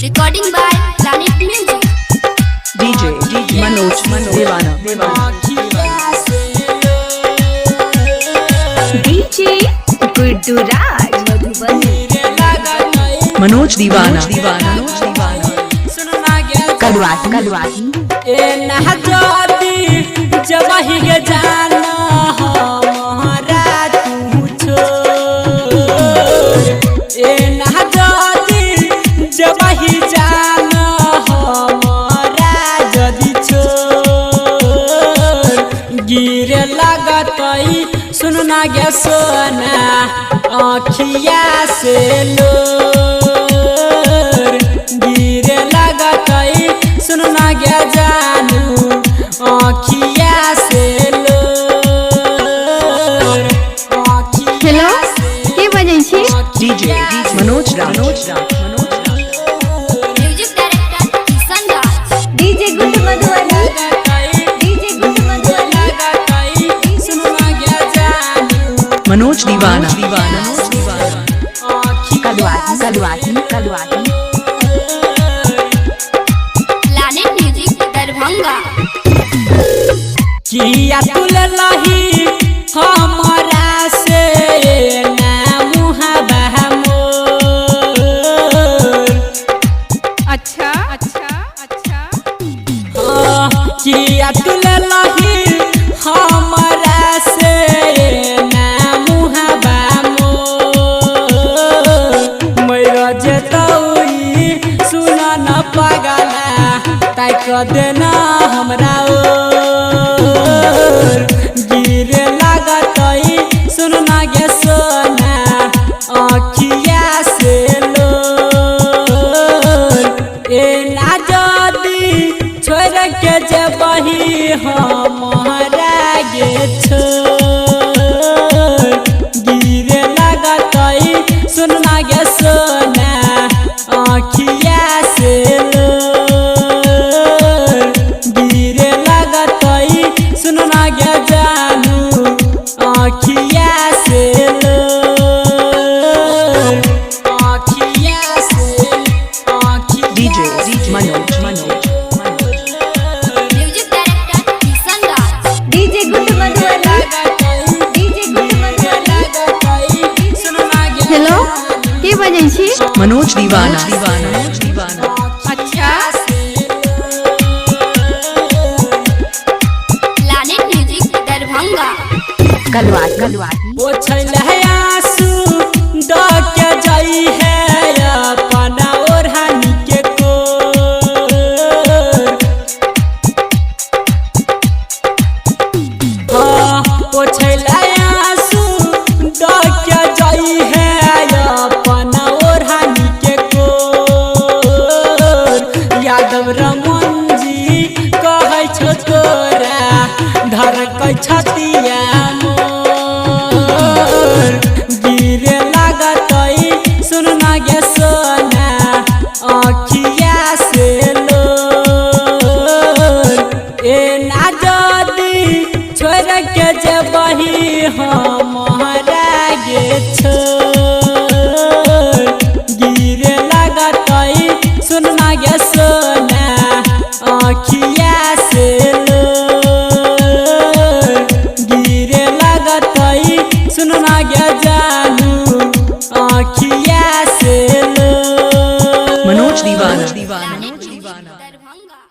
Recording by Planet Music. DJ Manoj Divana. DJ Guddu Raj Madhubani. Manoj Divana. Kadwati. ए नहजाती जब ही के जाना हमारा तू छोड़ ए नहजाती जब ही जाना हमारा जदी छोड़ गिरे लगतई सुनना गे सोना आँखिया से लो गिरे लगतई सुनना गे जानू आँखिया से लो। हेलो के बजै छी? DJ Manoj Raj. Music director Kisan Raj. DJ Guddu Madhubani. DJ Guddu Madhubani. Manoj Divana. Kadwati. Planet Music Darbhanga. किया तुल लही हमारा से ना मुहाबा मोर अच्छा किया तुल लही हमारा से ना मुहाबा मोर मेरा जतौई सुना न पगला ताई क देना हमरा गिरे लगतई सुनना गे सोना आँखिया से लो ए ना जदी छोड़ के जबही हमारा गे छोड़ गिरे लगतई सुनना गे सोना आँखिया से लो गिरे लगतई सुनना गे जानू आँखिया से लो आँखिया से DJ Manoj. Music director Kisan Raj. DJ Guddu Madhubani. DJ Guddu Madhubani. Hello के बजै छी? Manoj Divana. अच्छा Planet Music Darbhanga. kadwati. वो छैल है आंसू द के जाई है अपना ओढ़ानी के कोर वो छैल है आंसू द के जाई है अपना ओढ़ानी के कोर यादव रमन जी कहै छो तोरा धर कै छतिया गिरे लगतई सुनना गे सोना आँखिया से लो ए ना जदी छोड़ के जबही हमारा गे छोड़ गिरे लगतई सुनना गे सोना आँखिया से लो गिरे लगतई सुनना गे जानू आँखिया से लो Manoj Divana. Planet Music Darbhanga.